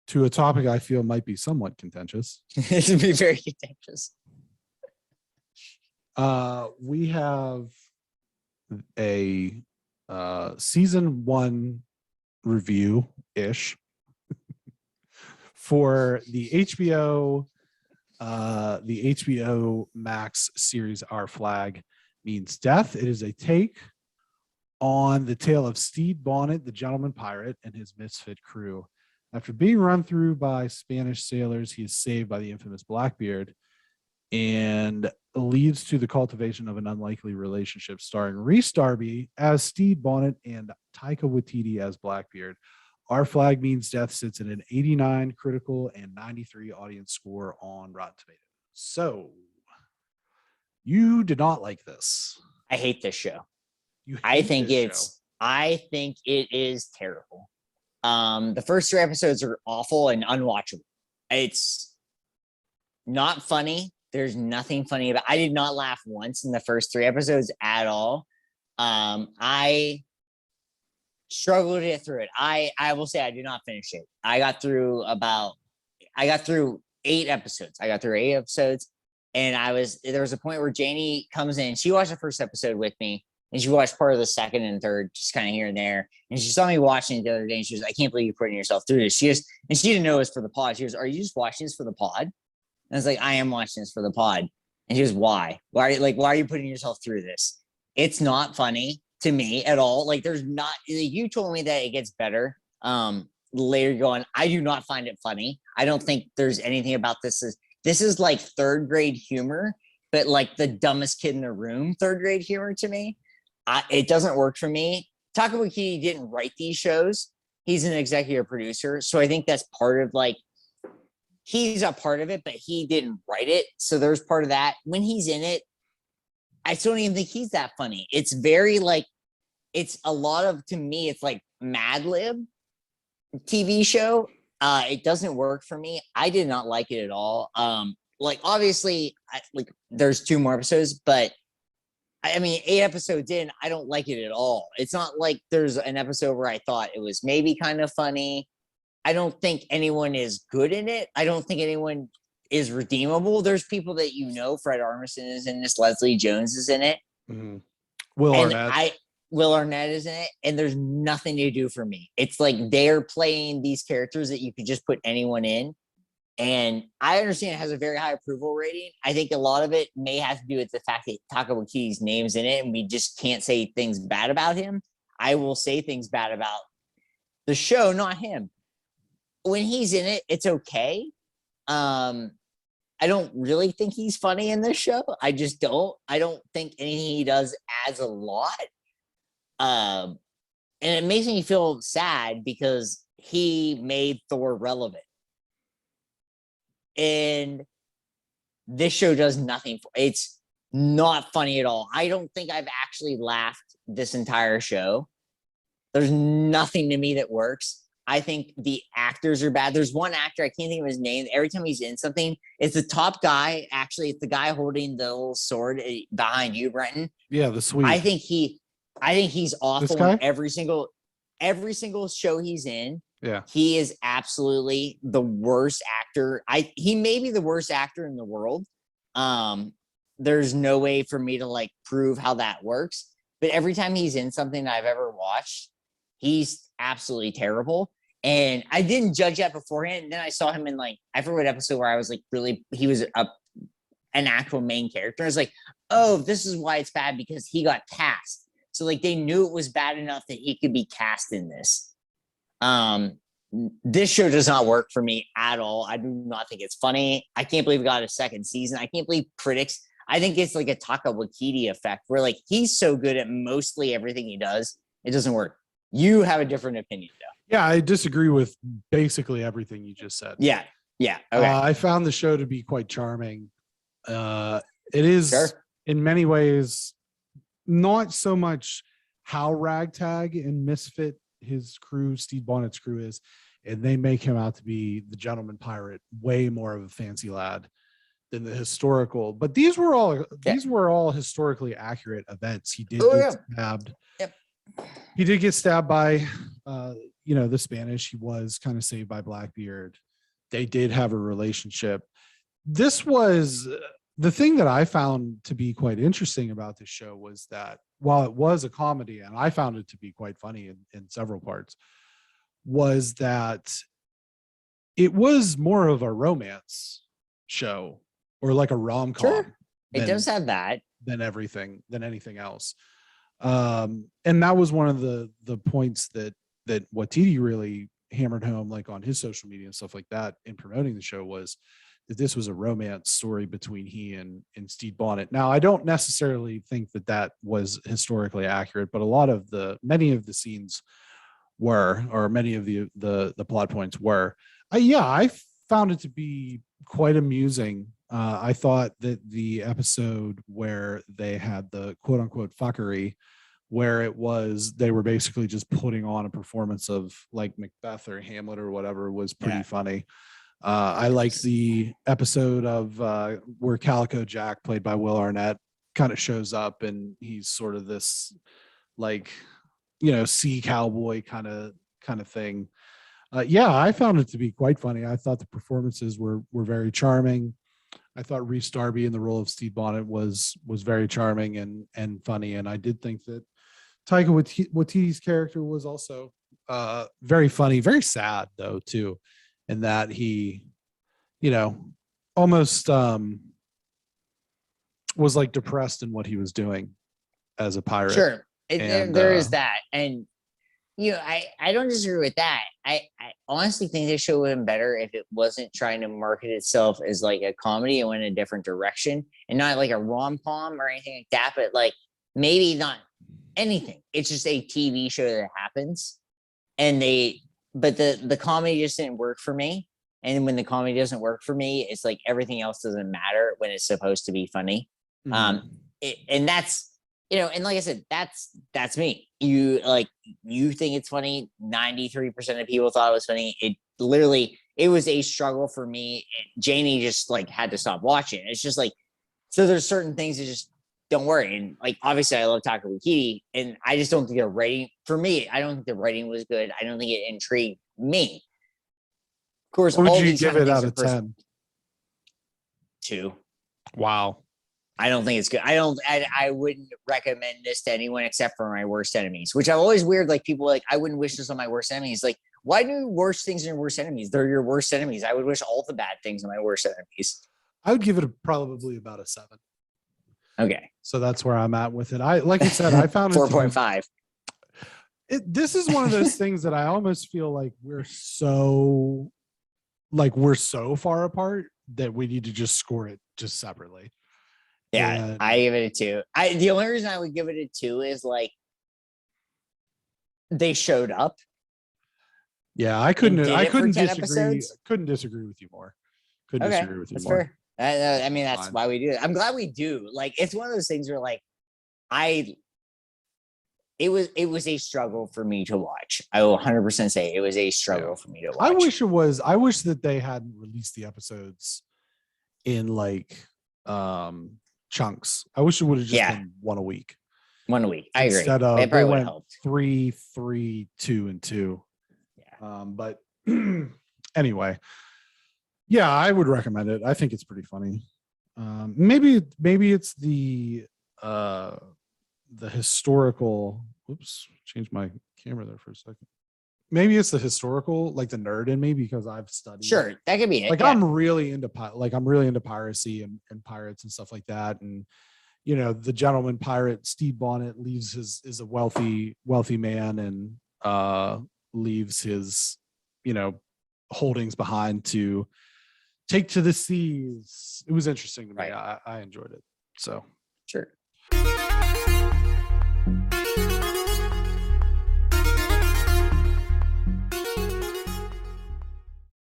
to a topic I feel might be somewhat contentious. It would be very contentious. We have a season 1 review-ish for the HBO Max series Our Flag Means Death. It is a take on the tale of Stede Bonnet, the gentleman pirate, and his misfit crew. After being run through by Spanish sailors, he is saved by the infamous Blackbeard and leads to the cultivation of an unlikely relationship starring Rhys Darby as Stede Bonnet and Taiki Waititi as Blackbeard. Our Flag Means Death sits at an 89 critical and 93 audience score on Rotten Tomatoes. So, you did not like this. I hate this show. I think it is terrible. The first 3 episodes are awful and unwatchable. It's not funny. There's nothing funny about it. I did not laugh once in the first 3 episodes at all. I struggled to get through it. I will say I did not finish it. I got through 8 episodes. And there was a point where Janie comes in. She watched the first episode with me, and she watched part of the second and third, just kind of here and there. And she saw me watching it the other day, and she was, I can't believe you're putting yourself through this. She didn't know it was for the pod. She goes, are you just watching this for the pod? And I was like, I am watching this for the pod. And she goes, why? Why are you putting yourself through this? It's not funny to me at all. Like, there's not, you told me that it gets better. Later going, I do not find it funny. I don't think there's anything about this. This is like 3rd grade humor, but like the dumbest kid in the room, 3rd grade humor to me. It doesn't work for me. Taika Waititi didn't write these shows. He's an executive producer. So I think that's part of he's a part of it, but he didn't write it. So there's part of that. When he's in it, I still don't even think he's that funny. It's very it's a lot of, to me, it's like Mad Lib TV show. It doesn't work for me. I did not like it at all. Obviously, there's 2 more episodes, but I mean, 8 episodes in, I don't like it at all. It's not like there's an episode where I thought it was maybe kind of funny. I don't think anyone is good in it. I don't think anyone is redeemable. There's people that Fred Armisen is in this, Leslie Jones is in it. Mm-hmm. Will Arnett is in it, and there's nothing to do for me. It's like they're playing these characters that you could just put anyone in. And I understand it has a very high approval rating. I think a lot of it may have to do with the fact that Taika Waititi's name's in it, and we just can't say things bad about him. I will say things bad about the show, not him. When he's in it, it's okay. I don't really think he's funny in this show. I just don't. I don't think anything he does adds a lot. And it makes me feel sad because he made Thor relevant. And this show does nothing for it's not funny at all. I don't think I've actually laughed this entire show. There's nothing to me that works. I think the actors are bad. There's one actor, I can't think of his name. Every time he's in something, it's the top guy. Actually, it's the guy holding the little sword behind you, Brenton. Yeah, the Swede. I think he's awful in every single show he's in. Yeah. He is absolutely the worst actor. He may be the worst actor in the world. There's no way for me to prove how that works. But every time he's in something I've ever watched, he's absolutely terrible. And I didn't judge that beforehand. And then I saw him in I forget what episode where I was he was an actual main character. I was like, oh, this is why it's bad, because he got cast. So they knew it was bad enough that he could be cast in this. This show does not work for me at all. I do not think it's funny. I can't believe we got a 2nd season. I can't believe critics. I think it's like a Taika Waititi effect where he's so good at mostly everything he does. It doesn't work. You have a different opinion though. Yeah, I disagree with basically everything you just said. Yeah. Okay. I found the show to be quite charming. It is in many ways not so much how ragtag and misfit his crew, Stede Bonnet's crew, is, and they make him out to be the gentleman pirate, way more of a fancy lad than the historical. But these were all historically accurate events. He did get stabbed. Yep. he did get stabbed by, the Spanish. He was kind of saved by Blackbeard. They did have a relationship. This was the thing that I found to be quite interesting about this show was that while it was a comedy, and I found it to be quite funny in several parts, was that it was more of a romance show or like a rom-com. Sure. It does have that than anything else. And that was one of the points that Waititi really hammered home, like on his social media and stuff like that in promoting the show, was that this was a romance story between he and Stede Bonnet. Now, I don't necessarily think that was historically accurate, but many of the scenes were, or many of the plot points were. I found it to be quite amusing. I thought that the episode where they had the quote unquote fuckery, where they were basically just putting on a performance of like Macbeth or Hamlet or whatever, was pretty funny. I liked the episode of where Calico Jack, played by Will Arnett, kind of shows up, and he's sort of this like, sea cowboy kind of thing. I found it to be quite funny. I thought the performances were very charming. I thought Rhys Darby in the role of Stede Bonnet was very charming and funny. And I did think that Taika Waititi's character was also very funny, very sad though too, in that he, almost was like depressed in what he was doing as a pirate. Sure, there is that, and I don't disagree with that. I honestly think this show would have been better if it wasn't trying to market itself as like a comedy and went in a different direction, and not like a rom-com or anything like that, but like maybe not anything. It's just a TV show that happens, but the comedy just didn't work for me. And when the comedy doesn't work for me, it's like everything else doesn't matter when it's supposed to be funny. Mm-hmm. And that's, and like I said, that's me. You think it's funny. 93% of people thought it was funny. It was a struggle for me. Janie just like had to stop watching. It's just like, so there's certain things that just don't work. And like, obviously I love Taika Waititi, and I just don't think the writing, for me, I don't think the writing was good. I don't think it intrigued me. Of course, what would you give it out of 10? 2. Wow. I don't think it's good. I wouldn't recommend this to anyone except for my worst enemies, which I'm always weird. Like people like, I wouldn't wish this on my worst enemies. Like, why do worst things on your worst enemies? They're your worst enemies. I would wish all the bad things on my worst enemies. I would give it probably about a 7. Okay. So that's where I'm at with it. Like you said, I found 4.5. This is one of those things that I almost feel like we're so far apart that we need to just score it just separately. Yeah, and I give it a 2. The only reason I would give it a 2 is like they showed up. Yeah, I couldn't disagree. Episodes. Couldn't disagree with you more. Disagree with you that's more. Fair. I mean, that's fine. Why we do it. I'm glad we do. Like, it's one of those things where like it was a struggle for me to watch. I will 100% say it was a struggle for me to watch. I wish that they hadn't released the episodes in like chunks. I wish it would have just been one a week. I agree. Instead of it probably would have helped. 3, 3, 2, and 2. Yeah. But anyway, yeah, I would recommend it. I think it's pretty funny. Maybe it's the historical. Oops, changed my camera there for a second. Maybe it's the historical, like the nerd in me, because I've studied. Sure, that could be it. Like I'm really into piracy and pirates and stuff like that. And the gentleman pirate Stede Bonnet is a wealthy man, and leaves his holdings behind to take to the seas. It was interesting to me. I enjoyed it. So sure.